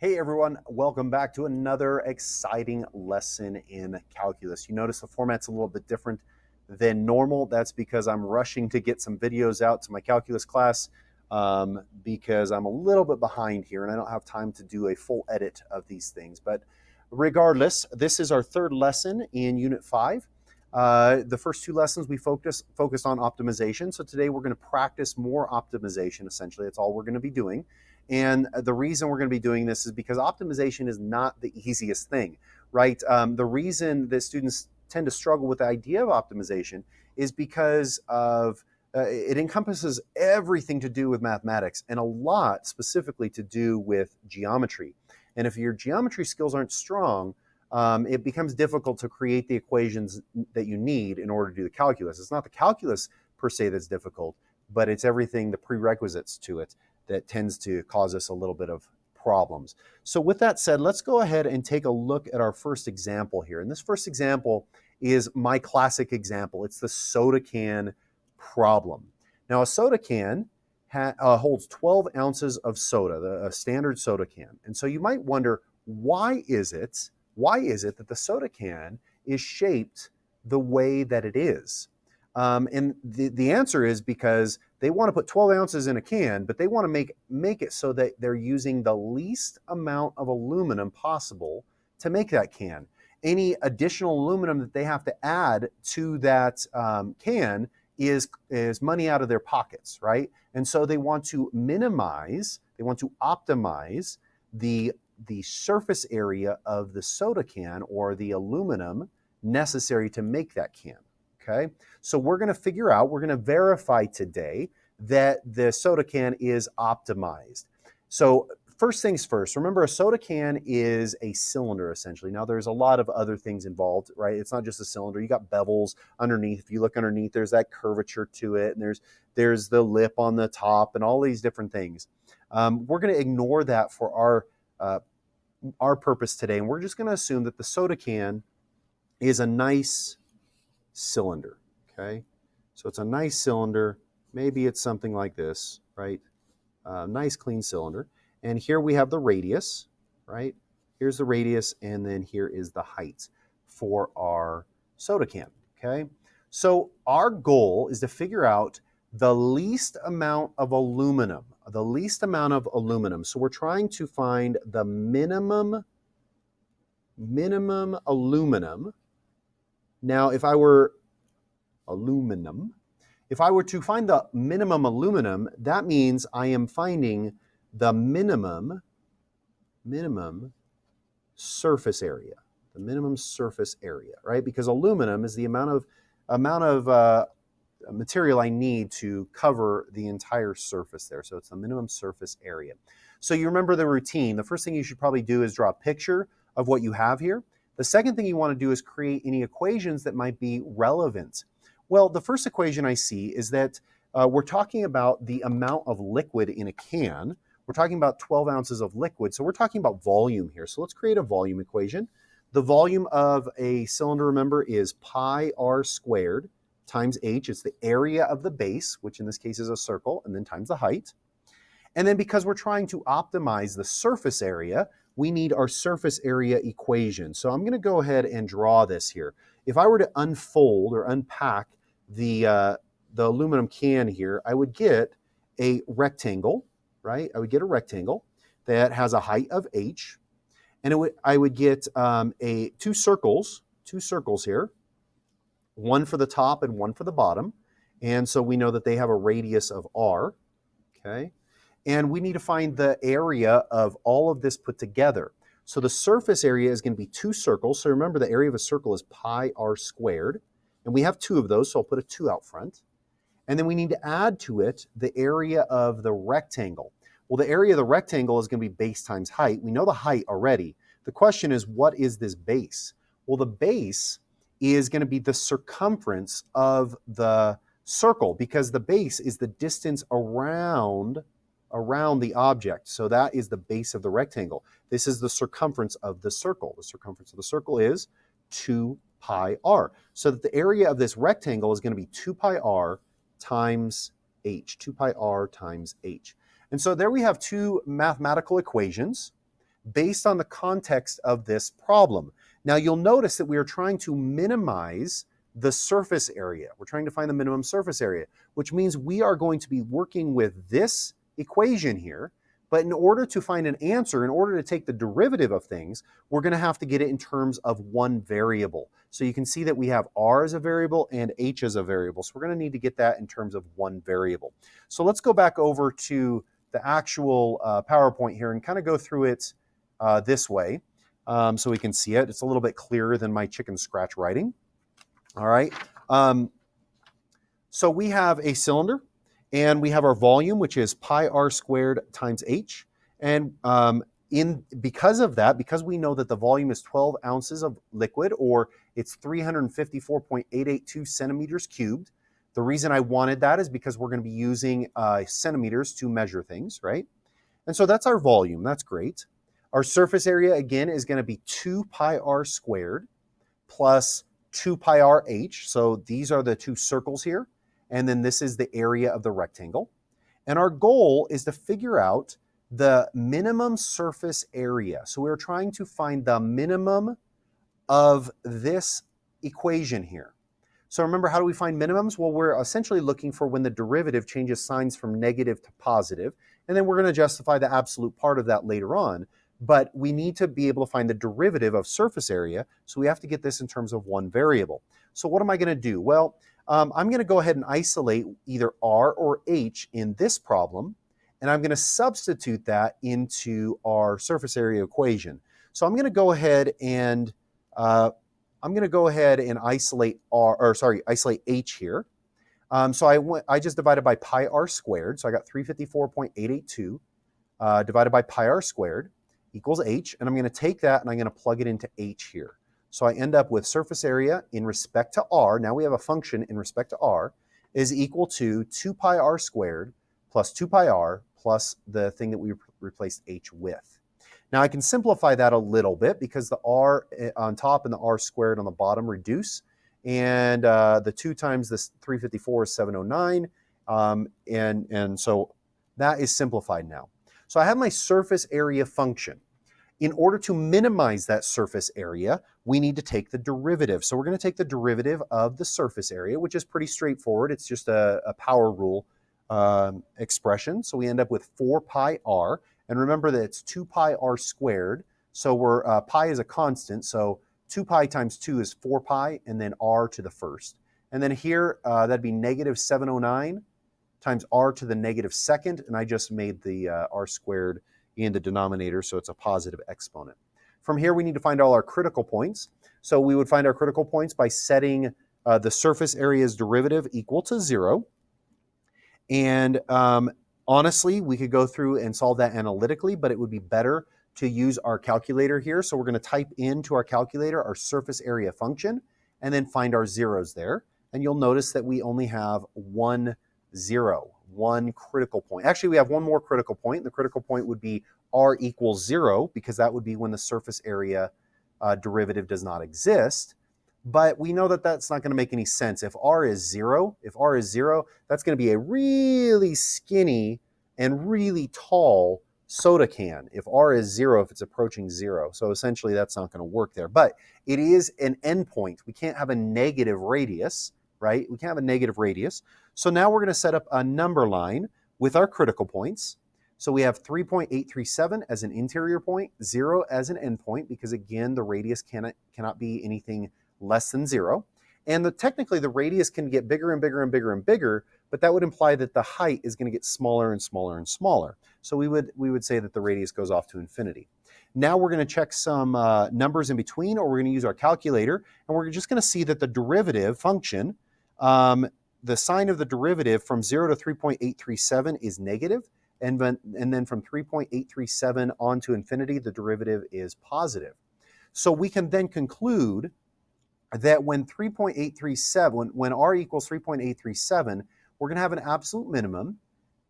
Hey everyone, welcome back to another exciting lesson in calculus. You notice the format's a little bit different than normal. That's because I'm rushing to get some videos out to my calculus class because I'm a little bit behind here and I don't have time to do a full edit of these things. But regardless, this is our third lesson in Unit 5. The first two lessons we focused on optimization. So today we're going to practice more optimization, essentially. That's all we're going to be doing. And the reason we're going to be doing this is because optimization is not the easiest thing, right? The reason that students tend to struggle with the idea of optimization is because of it encompasses everything to do with mathematics and a lot specifically to do with geometry. And if your geometry skills aren't strong, it becomes difficult to create the equations that you need in order to do the calculus. It's not the calculus per se that's difficult, but it's everything, the prerequisites to it, that tends to cause us a little bit of problems. So with that said, let's go ahead and take a look at our first example here. And this first example is my classic example. It's the soda can problem. Now a soda can holds 12 ounces of soda, a standard soda can. And so you might wonder, why is it that the soda can is shaped the way that it is? And the answer is because they want to put 12 ounces in a can, but they want to make it so that they're using the least amount of aluminum possible to make that can. Any additional aluminum that they have to add to that can is money out of their pockets, right? And so they want to minimize, they want to optimize the surface area of the soda can or the aluminum necessary to make that can. Okay, so we're going to figure out, we're going to verify today that the soda can is optimized. So first things first, remember a soda can is a cylinder essentially. Now there's a lot of other things involved, right? It's not just a cylinder. You got bevels underneath. If you look underneath, there's that curvature to it, and there's the lip on the top and all these different things. We're going to ignore that for our purpose today, and we're just going to assume that the soda can is a nice cylinder, okay? So it's a nice cylinder. Maybe it's something like this, right? Nice clean cylinder. And here we have the radius, right? Here's the radius, and then here is the height for our soda can, okay? So our goal is to figure out the least amount of aluminum, So we're trying to find the minimum aluminum. Now, if I were to find the minimum aluminum, that means I am finding the minimum surface area, right? Because aluminum is the amount of material I need to cover the entire surface there. So it's the minimum surface area. So you remember the routine. The first thing you should probably do is draw a picture of what you have here. The second thing you want to do is create any equations that might be relevant. Well, the first equation I see is that we're talking about the amount of liquid in a can. We're talking about 12 ounces of liquid, so we're talking about volume here. So let's create a volume equation. The volume of a cylinder, remember, is pi r squared times h. It's the area of the base, which in this case is a circle, and then times the height. And then because we're trying to optimize the surface area, we need our surface area equation. So I'm going to go ahead and draw this here. If I were to unfold or unpack the aluminum can here, I would get a rectangle, right? I would get a rectangle that has a height of h, and I would get two circles here, one for the top and one for the bottom. And so we know that they have a radius of r, okay? And we need to find the area of all of this put together. So the surface area is going to be two circles. So remember, the area of a circle is pi r squared. And we have two of those, so I'll put a 2 out front. And then we need to add to it the area of the rectangle. Well, the area of the rectangle is going to be base times height. We know the height already. The question is, what is this base? Well, the base is going to be the circumference of the circle, because the base is the distance around the object. So that is the base of the rectangle. This is the circumference of the circle. The circumference of the circle is 2 pi r. So that the area of this rectangle is going to be 2 pi r times h, 2 pi r times h. And so there we have two mathematical equations based on the context of this problem. Now you'll notice that we are trying to minimize the surface area. We're trying to find the minimum surface area, which means we are going to be working with this equation here. But in order to find an answer, in order to take the derivative of things, we're going to have to get it in terms of one variable. So you can see that we have r as a variable and h as a variable. So we're going to need to get that in terms of one variable. So let's go back over to the actual PowerPoint here and kind of go through it this way so we can see it. It's a little bit clearer than my chicken scratch writing. All right. So we have a cylinder. And we have our volume, which is pi r squared times h. And because of that, because we know that the volume is 12 ounces of liquid, or it's 354.882 centimeters cubed, the reason I wanted that is because we're going to be using centimeters to measure things, right? And so that's our volume. That's great. Our surface area, again, is going to be 2 pi r squared plus 2 pi r h. So these are the two circles here. And then this is the area of the rectangle. And our goal is to figure out the minimum surface area. So we're trying to find the minimum of this equation here. So remember, how do we find minimums? Well, we're essentially looking for when the derivative changes signs from negative to positive. And then we're going to justify the absolute part of that later on. But we need to be able to find the derivative of surface area. So we have to get this in terms of one variable. So what am I going to do? Well, I'm going to go ahead and isolate either r or h in this problem, and I'm going to substitute that into our surface area equation. So I'm going to go ahead and isolate isolate h here. So I just divided by pi r squared. So I got 354.882 divided by pi r squared equals h, and I'm going to take that and I'm going to plug it into h here. So I end up with surface area in respect to r, now we have a function in respect to r, is equal to 2 pi r squared plus 2 pi r plus the thing that we replaced h with. Now I can simplify that a little bit because the r on top and the r squared on the bottom reduce, and the 2 times this 354 is 709, and so that is simplified now. So I have my surface area function. In order to minimize that surface area, we need to take the derivative. So we're going to take the derivative of the surface area, which is pretty straightforward. It's just a power rule expression. So we end up with 4 pi r. And remember that it's 2 pi r squared. So pi is a constant. So 2 pi times 2 is 4 pi, and then r to the first. And then here, that'd be negative 709 times r to the negative second. And I just made the r squared in the denominator, so it's a positive exponent. From here, we need to find all our critical points. So we would find our critical points by setting the surface area's derivative equal to 0. And honestly, we could go through and solve that analytically, but it would be better to use our calculator here. So we're going to type into our calculator our surface area function and then find our zeros there. And you'll notice that we only have 1 critical point. Actually, we have one more critical point. The critical point would be r equals 0, because that would be when the surface area derivative does not exist. But we know that that's not going to make any sense. If r is 0, that's going to be a really skinny and really tall soda can. If r is 0, if it's approaching 0. So essentially that's not going to work there. But it is an endpoint. We can't have a negative radius, right? We can't have a negative radius. So now we're going to set up a number line with our critical points. So we have 3.837 as an interior point, 0 as an endpoint, because again, the radius cannot be anything less than 0. And technically the radius can get bigger and bigger and bigger and bigger, but that would imply that the height is going to get smaller and smaller and smaller. So we would say that the radius goes off to infinity. Now we're going to check some numbers in between, or we're going to use our calculator, and we're just going to see that the derivative function, the sign of the derivative from 0 to 3.837 is negative, and then from 3.837 on to infinity, the derivative is positive. So we can then conclude that when r equals 3.837, we're going to have an absolute minimum,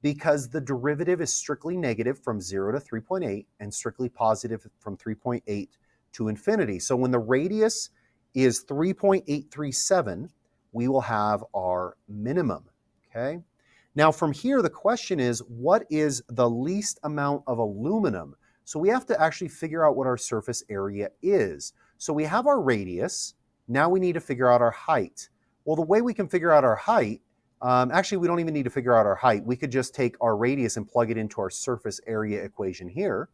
because the derivative is strictly negative from 0 to 3.8 and strictly positive from 3.8 to infinity. So when the radius is 3.837, we will have our minimum, okay? Now from here, the question is, what is the least amount of aluminum? So we have to actually figure out what our surface area is. So we have our radius. Now we need to figure out our height. Well, the way we can figure out our height, actually, we don't even need to figure out our height. We could just take our radius and plug it into our surface area equation here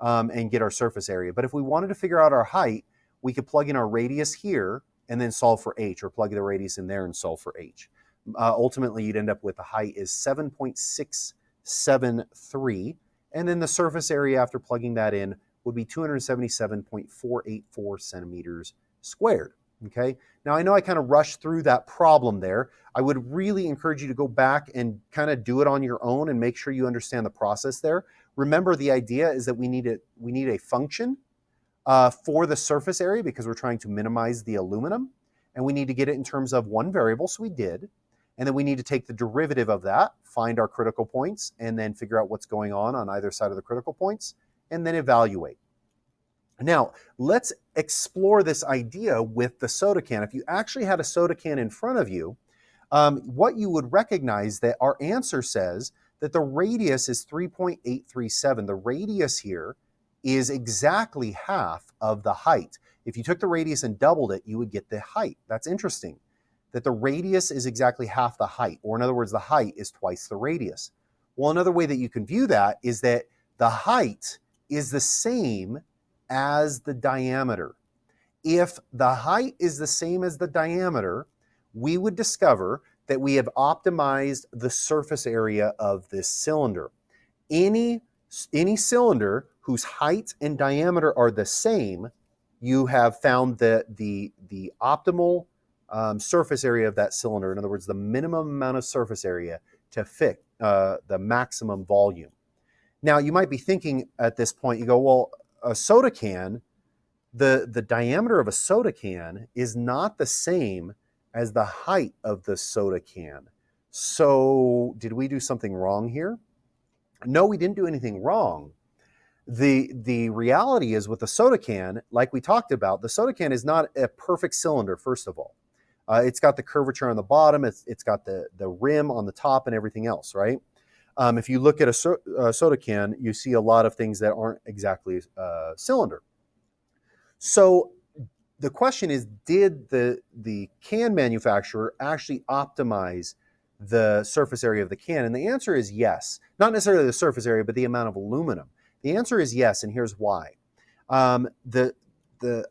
and get our surface area. But if we wanted to figure out our height, we could plug in our radius here and then solve for h, or plug the radius in there and solve for h. Ultimately, you'd end up with the height is 7.673, and then the surface area after plugging that in would be 277.484 centimeters squared. Okay, now I know I kind of rushed through that problem there. I would really encourage you to go back and kind of do it on your own and make sure you understand the process there. Remember, the idea is that we need a function for the surface area because we're trying to minimize the aluminum, and we need to get it in terms of one variable, so we did. And then we need to take the derivative of that, find our critical points, and then figure out what's going on either side of the critical points, and then evaluate. Now, let's explore this idea with the soda can. If you actually had a soda can in front of you, what you would recognize that our answer says that the radius is 3.837. The radius here is exactly half of the height. If you took the radius and doubled it, you would get the height. That's interesting, that the radius is exactly half the height, or in other words, the height is twice the radius. Well, another way that you can view that is that the height is the same as the diameter. If the height is the same as the diameter, we would discover that we have optimized the surface area of this cylinder. Any cylinder whose height and diameter are the same, you have found the optimal surface area of that cylinder. In other words, the minimum amount of surface area to fit the maximum volume. Now, you might be thinking at this point, you go, well, a soda can, the diameter of a soda can is not the same as the height of the soda can. So did we do something wrong here? No, we didn't do anything wrong. The reality is with the soda can, like we talked about, the soda can is not a perfect cylinder, first of all. It's got the curvature on the bottom, it's got the rim on the top and everything else, right? If you look at a soda can, you see a lot of things that aren't exactly cylinder. So the question is, did the can manufacturer actually optimize the surface area of the can? And the answer is yes. Not necessarily the surface area, but the amount of aluminum. The answer is yes, and here's why. The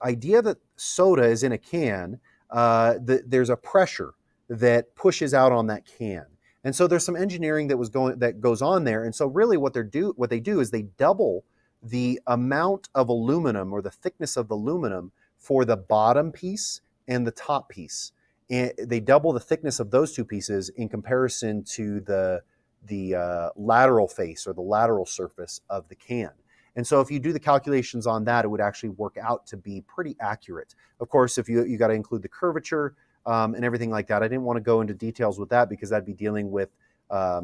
idea that soda is in a can, there's a pressure that pushes out on that can. And so there's some engineering that goes on there. And so really what they do is they double the amount of aluminum, or the thickness of the aluminum, for the bottom piece and the top piece. And they double the thickness of those two pieces in comparison to the lateral face, or the lateral surface of the can. And so if you do the calculations on that, it would actually work out to be pretty accurate. Of course, if you got to include the curvature and everything like that. I didn't want to go into details with that because that'd be dealing with a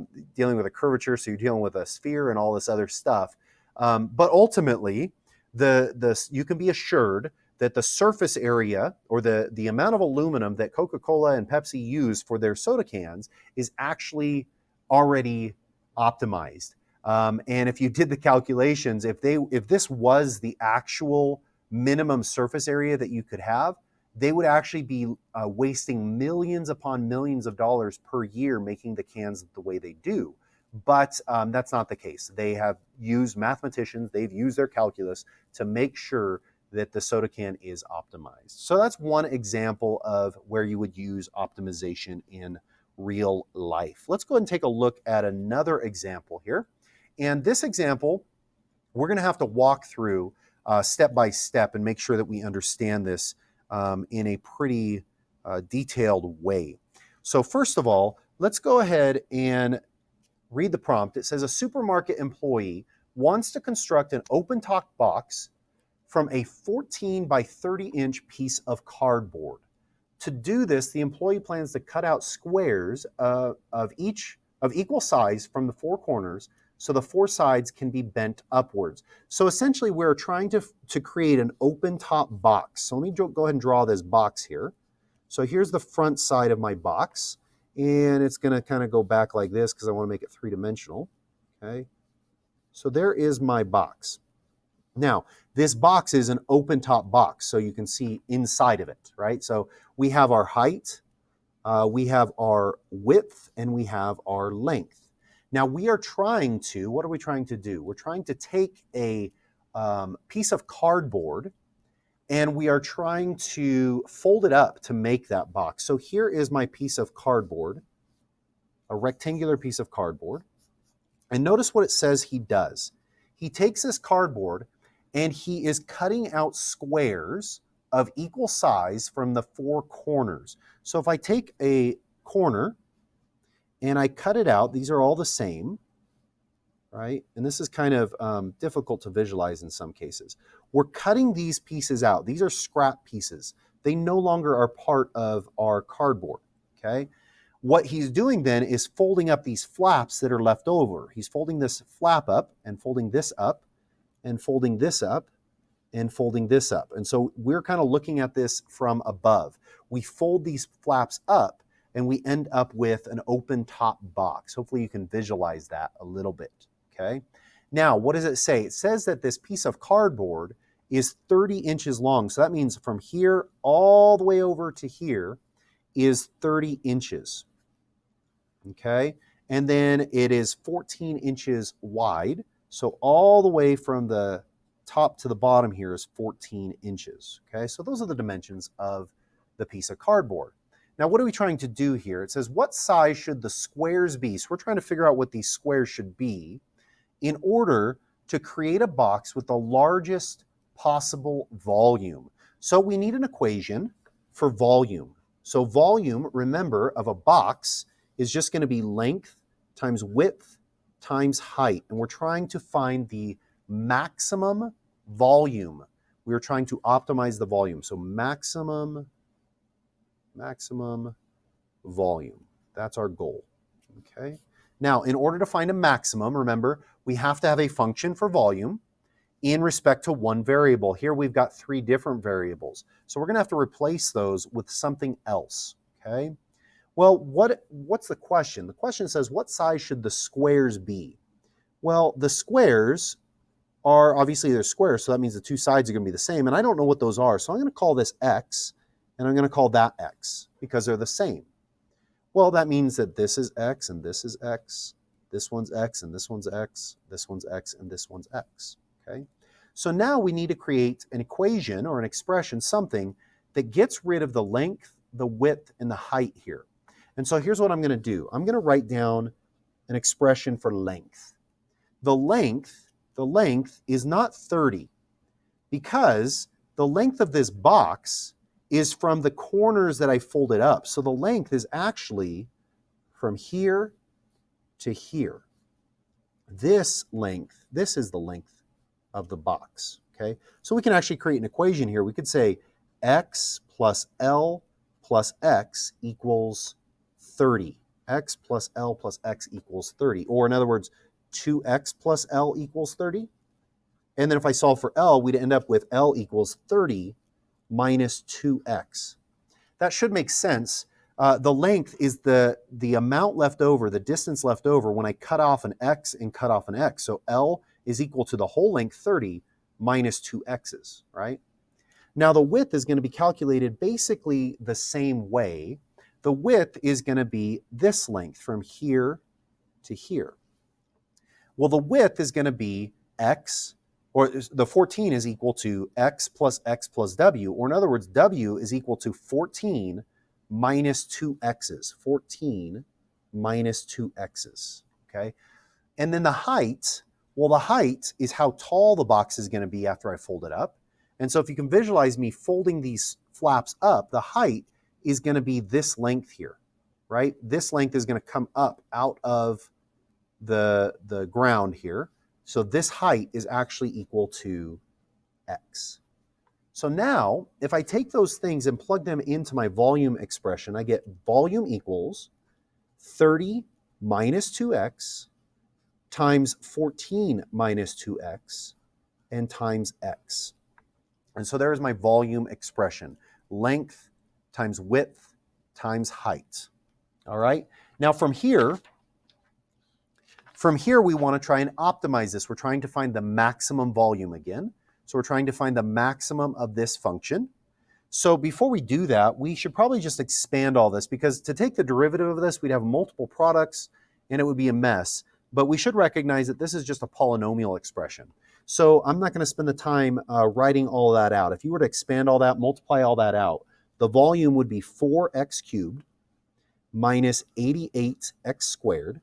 curvature, so you're dealing with a sphere and all this other stuff. But ultimately, you can be assured that the surface area, or the amount of aluminum that Coca-Cola and Pepsi use for their soda cans, is actually already optimized. And if you did the calculations, if this was the actual minimum surface area that you could have, they would actually be wasting millions upon millions of dollars per year making the cans the way they do. But that's not the case. They have used mathematicians, they've used their calculus to make sure that the soda can is optimized. So that's one example of where you would use optimization in real life. Let's go ahead and take a look at another example here. And this example, we're going to have to walk through step by step and make sure that we understand this in a pretty detailed way. So first of all, let's go ahead and read the prompt. It says a supermarket employee wants to construct an open-top box from a 14 by 30 inch piece of cardboard. To do this, the employee plans to cut out squares of equal size from the four corners so the four sides can be bent upwards. So essentially, we're trying to create an open top box. So let me go ahead and draw this box here. So here's the front side of my box, and it's going to kind of go back like this because I want to make it three-dimensional. Okay, so there is my box. Now, this box is an open top box, so you can see inside of it, right? So we have our height, we have our width, and we have our length. Now we are trying to, what are we trying to do? We're trying to take a piece of cardboard and we are trying to fold it up to make that box. So here is my piece of cardboard, a rectangular piece of cardboard. And notice what it says he does. He takes this cardboard and he is cutting out squares of equal size from the four corners. So if I take a corner and I cut it out, these are all the same, right? And this is kind of difficult to visualize in some cases. We're cutting these pieces out. These are scrap pieces. They no longer are part of our cardboard, okay? What he's doing then is folding up these flaps that are left over. He's folding this flap up and folding this up and folding this up and folding this up. And so we're kind of looking at this from above. We fold these flaps up and we end up with an open top box. Hopefully you can visualize that a little bit, okay? Now, what does it say? It says that this piece of cardboard is 30 inches long. So that means from here all the way over to here is 30 inches, okay? And then it is 14 inches wide. So all the way from the top to the bottom here is 14 inches, okay? So those are the dimensions of the piece of cardboard. Now, what are we trying to do here? It says, what size should the squares be? So we're trying to figure out what these squares should be in order to create a box with the largest possible volume. So we need an equation for volume. So volume, remember, of a box is just going to be length times width times height. And we're trying to find the maximum volume. We're trying to optimize the volume. So maximum volume. That's our goal, okay? Now, in order to find a maximum, remember, we have to have a function for volume in respect to one variable. Here we've got three different variables. So we're gonna have to replace those with something else, okay? Well, what's the question? The question says, what size should the squares be? Well, the squares are, obviously they're squares, so that means the two sides are gonna be the same, and I don't know what those are, so I'm gonna call this x, and I'm going to call that x because they're the same. Well, that means that this is x and this is x, this one's x and this one's x, this one's x and this one's x, okay? So now we need to create an equation or an expression, something that gets rid of the length, the width, and the height here. And so here's what I'm going to do. I'm going to write down an expression for length. The length is not 30 because the length of this box is from the corners that I folded up. So the length is actually from here to here. This length, this is the length of the box, okay? So we can actually create an equation here. We could say x plus L plus x equals 30. X plus L plus x equals 30. Or in other words, 2x plus L equals 30. And then if I solve for L, we'd end up with L equals 30 minus 2x. That should make sense. The length is the amount left over, the distance left over when I cut off an x and cut off an x. So L is equal to the whole length 30 minus 2x's, right? Now the width is going to be calculated basically the same way. The width is going to be this length from here to here. Well, the width is going to be x, or the 14 is equal to x plus w, or in other words, w is equal to 14 minus 2x's, 14 minus 2x's, okay? And then the height, well, the height is how tall the box is gonna be after I fold it up. And so if you can visualize me folding these flaps up, the height is gonna be this length here, right? This length is gonna come up out of the ground here. So this height is actually equal to x. So now, if I take those things and plug them into my volume expression, I get volume equals 30 minus 2x times 14 minus 2x and times x. And so there's my volume expression. Length times width times height. All right? Now from here, we want to try and optimize this. We're trying to find the maximum volume again. So we're trying to find the maximum of this function. So before we do that, we should probably just expand all this, because to take the derivative of this, we'd have multiple products and it would be a mess. But we should recognize that this is just a polynomial expression. So I'm not going to spend the time writing all that out. If you were to expand all that, multiply all that out, the volume would be 4x cubed minus 88x squared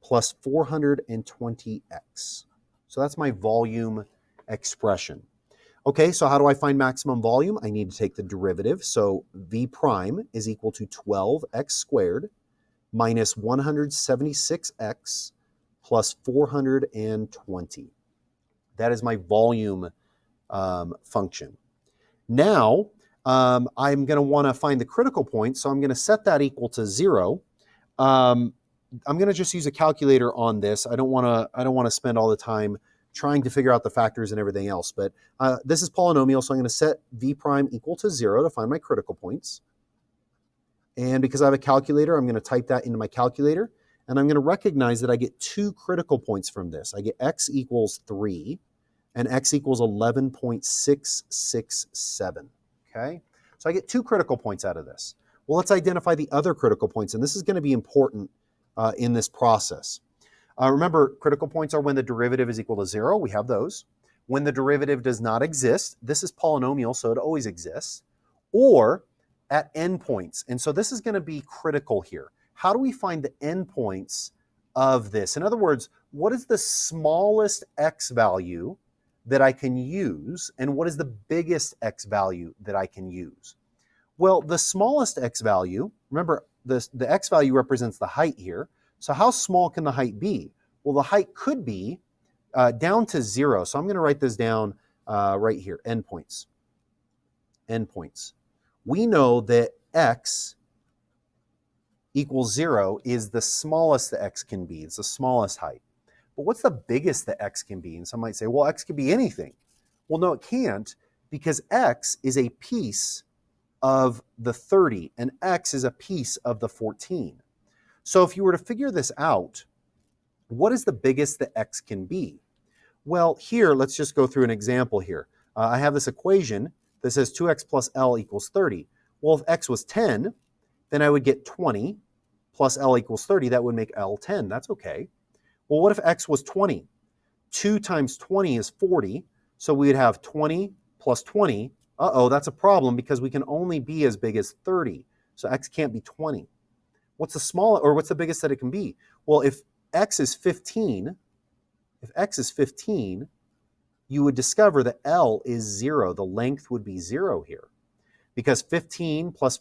plus 420x. So that's my volume expression. Okay, so how do I find maximum volume? I need to take the derivative. So v prime is equal to 12x squared minus 176x plus 420. That is my volume function. Now, I'm going to want to find the critical point, so I'm going to set that equal to 0. I'm going to just use a calculator on this. I don't want to spend all the time trying to figure out the factors and everything else. But this is polynomial, so I'm going to set v prime equal to 0 to find my critical points. And because I have a calculator, I'm going to type that into my calculator. And I'm going to recognize that I get 2 critical points from this. I get x equals 3 and x equals 11.667. Okay? So I get 2 critical points out of this. Well, let's identify the other critical points. And this is going to be important in this process. Remember, critical points are when the derivative is equal to 0. We have those. When the derivative does not exist, this is polynomial, so it always exists. Or at endpoints. And so this is going to be critical here. How do we find the endpoints of this? In other words, what is the smallest x value that I can use, and what is the biggest x value that I can use? Well, the smallest x value, remember, the x value represents the height here. So how small can the height be? Well, the height could be down to 0. So I'm going to write this down right here, endpoints. Endpoints. We know that x equals 0 is the smallest the x can be. It's the smallest height. But what's the biggest that x can be? And some might say, well, x could be anything. Well, no, it can't, because x is a piece of the 30, and x is a piece of the 14. So if you were to figure this out, what is the biggest that x can be? Well, here, let's just go through an example here. I have this equation that says 2x plus L equals 30. Well, if x was 10, then I would get 20 plus L equals 30. That would make L 10. That's okay. Well, what if x was 20? 2 times 20 is 40. So we would have 20 plus 20. Uh-oh, that's a problem, because we can only be as big as 30. So x can't be 20. What's the smallest, or what's the biggest that it can be? Well, if x is 15, you would discover that L is 0. The length would be 0 here, because 15 plus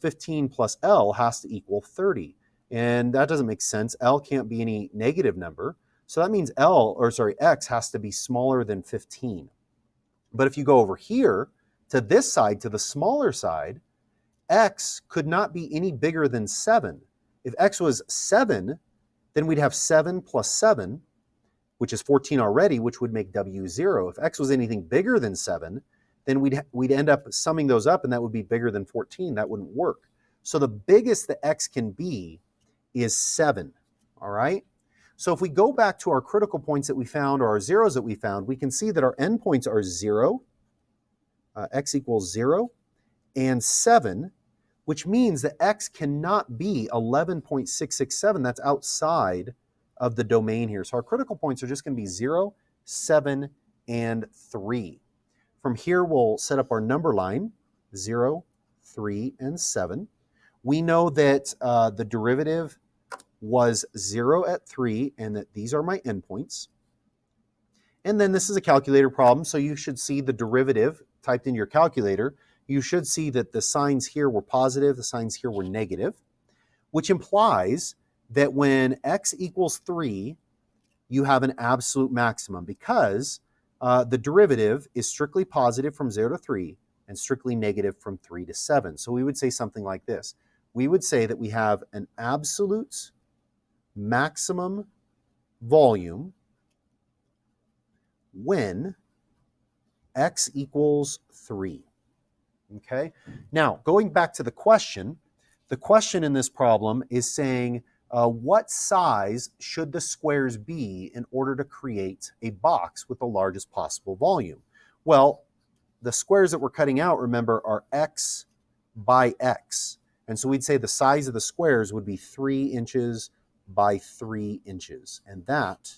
L has to equal 30. And that doesn't make sense. L can't be any negative number. So that means x has to be smaller than 15. But if you go over here to this side, to the smaller side, x could not be any bigger than 7. If x was 7, then we'd have 7 plus 7, which is 14 already, which would make W 0. If x was anything bigger than 7, then we'd end up summing those up, and that would be bigger than 14. That wouldn't work. So the biggest that x can be is 7, all right? So if we go back to our critical points that we found, or our zeros that we found, we can see that our endpoints are 0, x equals 0, and 7, which means that x cannot be 11.667. That's outside of the domain here. So our critical points are just going to be 0, 7, and 3. From here, we'll set up our number line, 0, 3, and 7. We know that the derivative was 0 at 3, and that these are my endpoints. And then this is a calculator problem, so you should see the derivative typed in your calculator. You should see that the signs here were positive, the signs here were negative, which implies that when x equals 3, you have an absolute maximum, because the derivative is strictly positive from 0 to 3 and strictly negative from 3 to 7. So we would say something like this. We would say that we have an absolute maximum volume when x equals 3. Okay? Now, going back to the question in this problem is saying, what size should the squares be in order to create a box with the largest possible volume? Well, the squares that we're cutting out, remember, are x by x. And so we'd say the size of the squares would be 3 inches by 3 inches. And that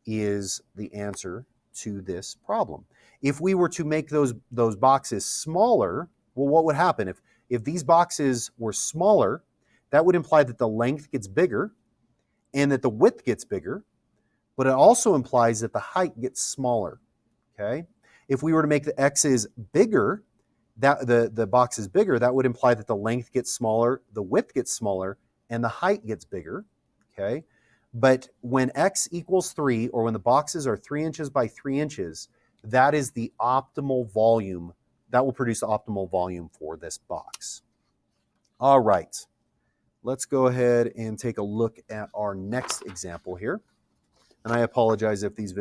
is the answer to this problem. If we were to make those boxes smaller, well, what would happen? If these boxes were smaller, that would imply that the length gets bigger and that the width gets bigger, but it also implies that the height gets smaller, okay? If we were to make the x's bigger, that the box is bigger, that would imply that the length gets smaller, the width gets smaller, and the height gets bigger, okay? But when x equals 3, or when the boxes are 3 inches by 3 inches, that is the optimal volume. That will produce the optimal volume for this box. All right, let's go ahead and take a look at our next example here. And I apologize if this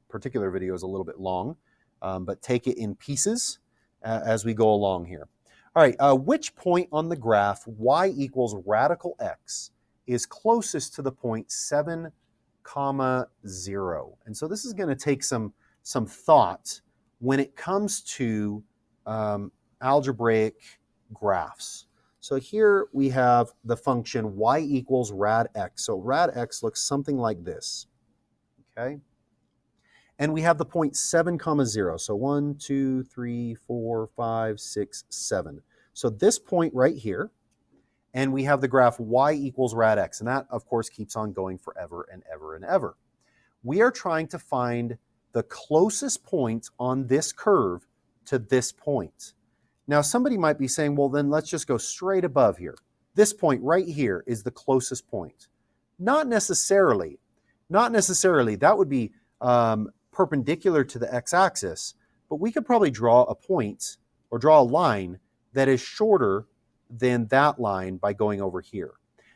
particular video is a little bit long, but take it in pieces as we go along here. All right, which point on the graph y equals radical x is closest to the point 7, 0? And so this is going to take some thought when it comes to algebraic graphs. So here we have the function y equals rad x. So rad x looks something like this, okay? And we have the point 7, 0. So 1, 2, 3, 4, 5, 6, 7. So this point right here, and we have the graph y equals rad x. And that, of course, keeps on going forever and ever and ever. We are trying to find the closest point on this curve to this point. Now, somebody might be saying, well, then let's just go straight above here. This point right here is the closest point. Not necessarily. Not necessarily. That would be perpendicular to the x-axis, but we could probably draw a point or draw a line that is shorter than that line by going over here.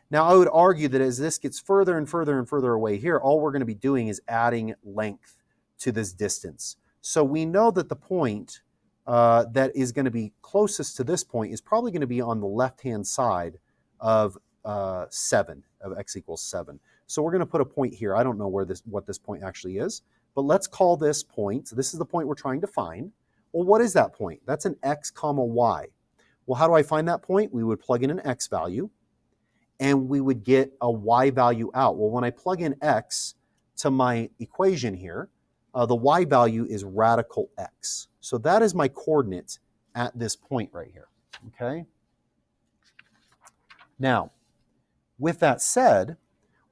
Now, I would argue that as this gets further and further and further away here, all we're going to be doing is adding length to this distance. So we know that the point that is going to be closest to this point is probably going to be on the left-hand side of 7, of x equals 7. So we're going to put a point here. I don't know what this point actually is, but let's call this point. So this is the point we're trying to find. Well, what is that point? That's an x comma y. Well, how do I find that point? We would plug in an x value, and we would get a y value out. Well, when I plug in x to my equation here, the y value is radical x. So that is my coordinate at this point right here, okay? Now, with that said,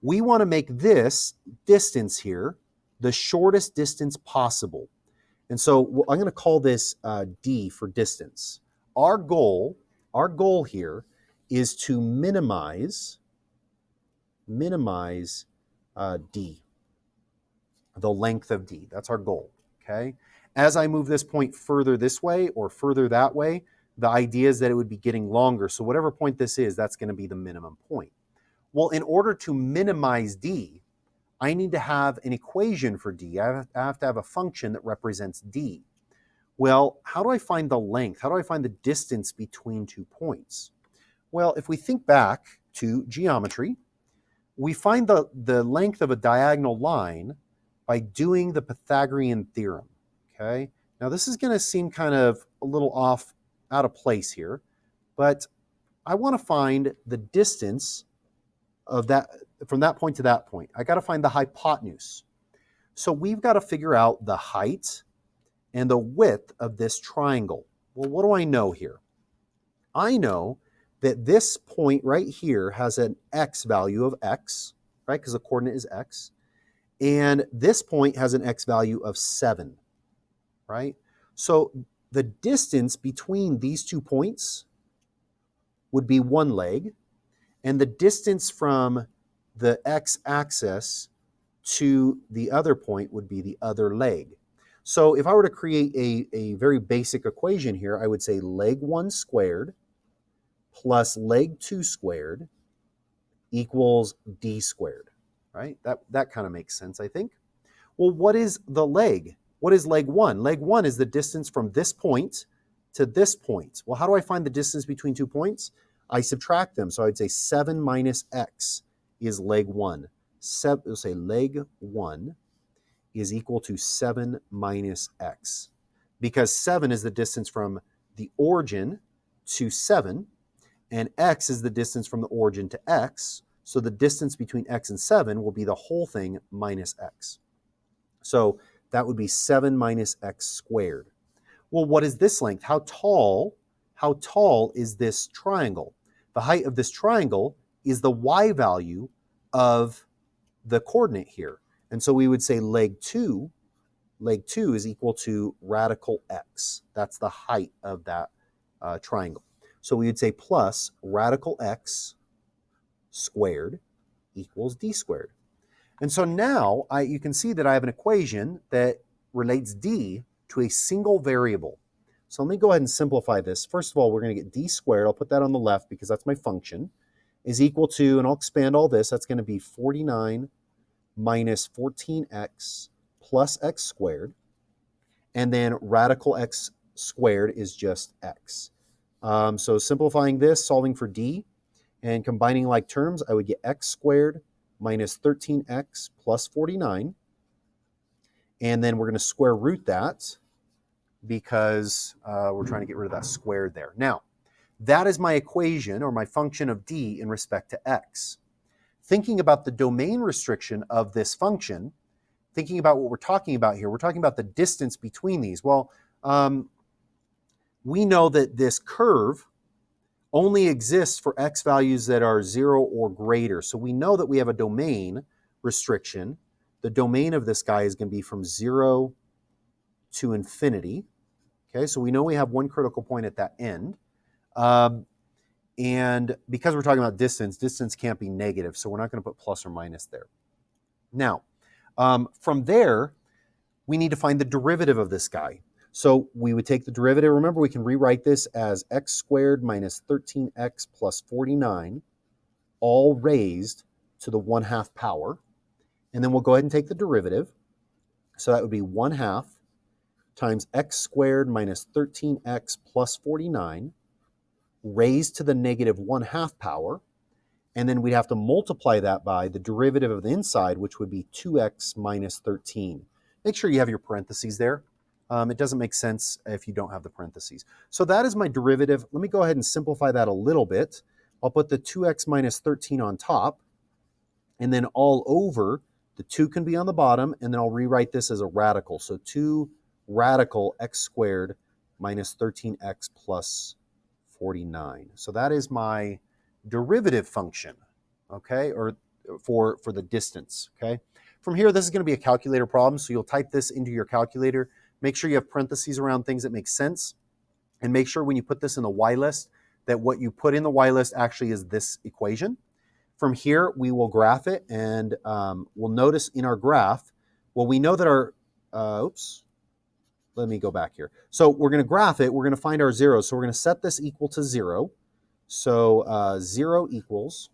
we want to make this distance here the shortest distance possible. And so I'm going to call this d for distance. Our goal here is to minimize d, the length of d. That's our goal, okay? As I move this point further this way or further that way, the idea is that it would be getting longer. So whatever point this is, that's going to be the minimum point. Well, in order to minimize d, I need to have an equation for d. I have to have a function that represents d. Well, how do I find the length? How do I find the distance between 2 points? Well, if we think back to geometry, we find the length of a diagonal line by doing the Pythagorean theorem, okay? Now, this is going to seem kind of a little out of place here, but I want to find the distance of that from that point to that point. I got to find the hypotenuse. So we've got to figure out the height and the width of this triangle. Well, what do I know here? I know that this point right here has an x value of x, right? Because the coordinate is x. And this point has an x value of 7, right? So the distance between these 2 points would be 1 leg, and the distance from the x-axis to the other point would be the other leg. So if I were to create a very basic equation here, I would say leg 1 squared plus leg 2 squared equals d squared, right? That kind of makes sense, I think. Well, what is the leg? What is leg 1? Leg 1 is the distance from this point to this point. Well, how do I find the distance between 2 points? I subtract them. So I'd say 7 minus x is leg 1. We'll say leg 1 is equal to 7 minus x, because 7 is the distance from the origin to 7, and x is the distance from the origin to x, so the distance between x and 7 will be the whole thing minus x. So that would be 7 minus x squared. Well, what is this length? How tall is this triangle? The height of this triangle is the y value of the coordinate here. And so we would say leg 2 is equal to radical x. That's the height of that triangle. So we would say plus radical x squared equals d squared. And so now you can see that I have an equation that relates d to a single variable. So let me go ahead and simplify this. First of all, we're going to get d squared. I'll put that on the left because that's my function, is equal to, and I'll expand all this, that's going to be 49 minus 14x plus x squared. And then radical x squared is just x. So simplifying this, solving for d, and combining like terms, I would get x squared minus 13x plus 49. And then we're going to square root that because we're trying to get rid of that squared there. Now, that is my equation or my function of d in respect to x. Thinking about the domain restriction of this function, thinking about what we're talking about here, we're talking about the distance between these. Well, we know that this curve only exists for x values that are 0 or greater. So we know that we have a domain restriction. The domain of this guy is going to be from 0 to infinity. Okay, so we know we have one critical point at that end. And because we're talking about distance can't be negative, so we're not going to put plus or minus there. Now, from there, we need to find the derivative of this guy. So we would take the derivative. Remember, we can rewrite this as x squared minus 13x plus 49, all raised to the 1/2 power. And then we'll go ahead and take the derivative. So that would be 1/2 times x squared minus 13x plus 49 raised to the negative 1/2 power. And then we'd have to multiply that by the derivative of the inside, which would be 2x minus 13. Make sure you have your parentheses there. It doesn't make sense if you don't have the parentheses. So that is my derivative. Let me go ahead and simplify that a little bit. I'll put the 2x minus 13 on top, and then all over, the 2 can be on the bottom, and then I'll rewrite this as a radical. So 2 radical x squared minus 13x plus 49. So that is my derivative function, okay, or for the distance, okay? From here, this is going to be a calculator problem, so you'll type this into your calculator. Make sure you have parentheses around things that make sense, and make sure when you put this in the y-list that what you put in the y-list actually is this equation. From here, we will graph it, and we'll notice in our graph, well, we know that our, let me go back here. So we're going to graph it, we're going to find our zeros, so we're going to set this equal to 0. So 0 equals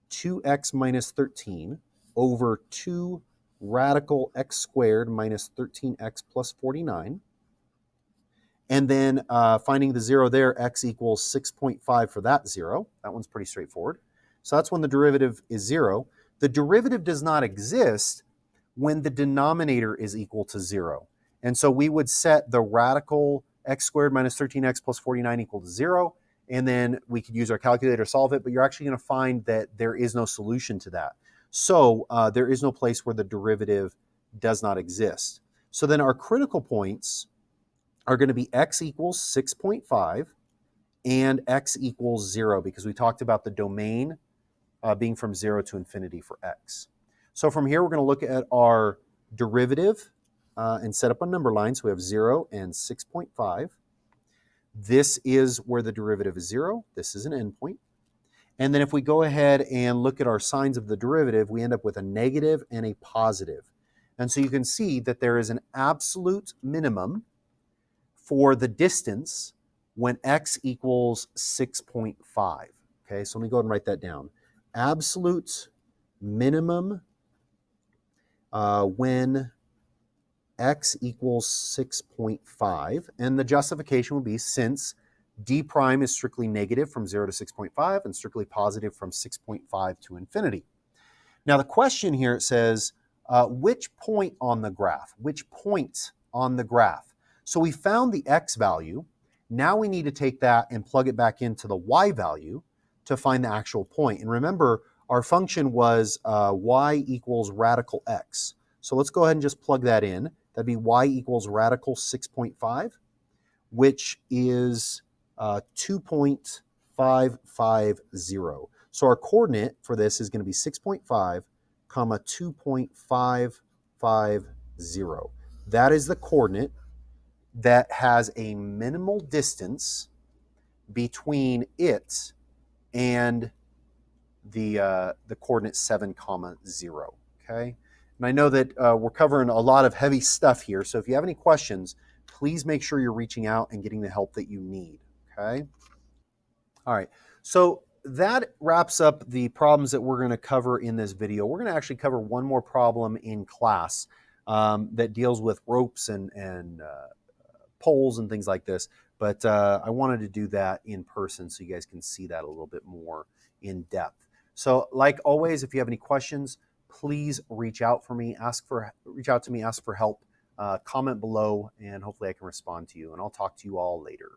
2x minus 13 over 2 radical x squared minus 13x plus 49. And then finding the 0 there, x equals 6.5 for that 0. That one's pretty straightforward. So that's when the derivative is 0. The derivative does not exist when the denominator is equal to 0. And so we would set the radical x squared minus 13x plus 49 equal to 0. And then we could use our calculator to solve it, but you're actually going to find that there is no solution to that. So there is no place where the derivative does not exist. So then our critical points are going to be x equals 6.5 and x equals 0, because we talked about the domain being from 0 to infinity for x. So from here, we're going to look at our derivative and set up a number line. So we have 0 and 6.5. This is where the derivative is 0. This is an endpoint. And then if we go ahead and look at our signs of the derivative, we end up with a negative and a positive. And so you can see that there is an absolute minimum for the distance when x equals 6.5. Okay, so let me go ahead and write that down. Absolute minimum when x equals 6.5. And the justification would be since d prime is strictly negative from 0 to 6.5 and strictly positive from 6.5 to infinity. Now the question here, it says, which point on the graph? Which point on the graph? So we found the x value. Now we need to take that and plug it back into the y value to find the actual point. And remember, our function was y equals radical x. So let's go ahead and just plug that in. That'd be y equals radical 6.5, which is 2.550. So our coordinate for this is going to be 6.5, comma 2.550. That is the coordinate that has a minimal distance between it and the coordinate 7, comma 0. Okay, and I know that we're covering a lot of heavy stuff here, so if you have any questions, please make sure you're reaching out and getting the help that you need. Okay. All right. So that wraps up the problems that we're going to cover in this video. We're going to actually cover one more problem in class that deals with ropes and poles and things like this. But I wanted to do that in person so you guys can see that a little bit more in depth. So like always, if you have any questions, please reach out to me, ask for help, comment below, and hopefully I can respond to you. And I'll talk to you all later.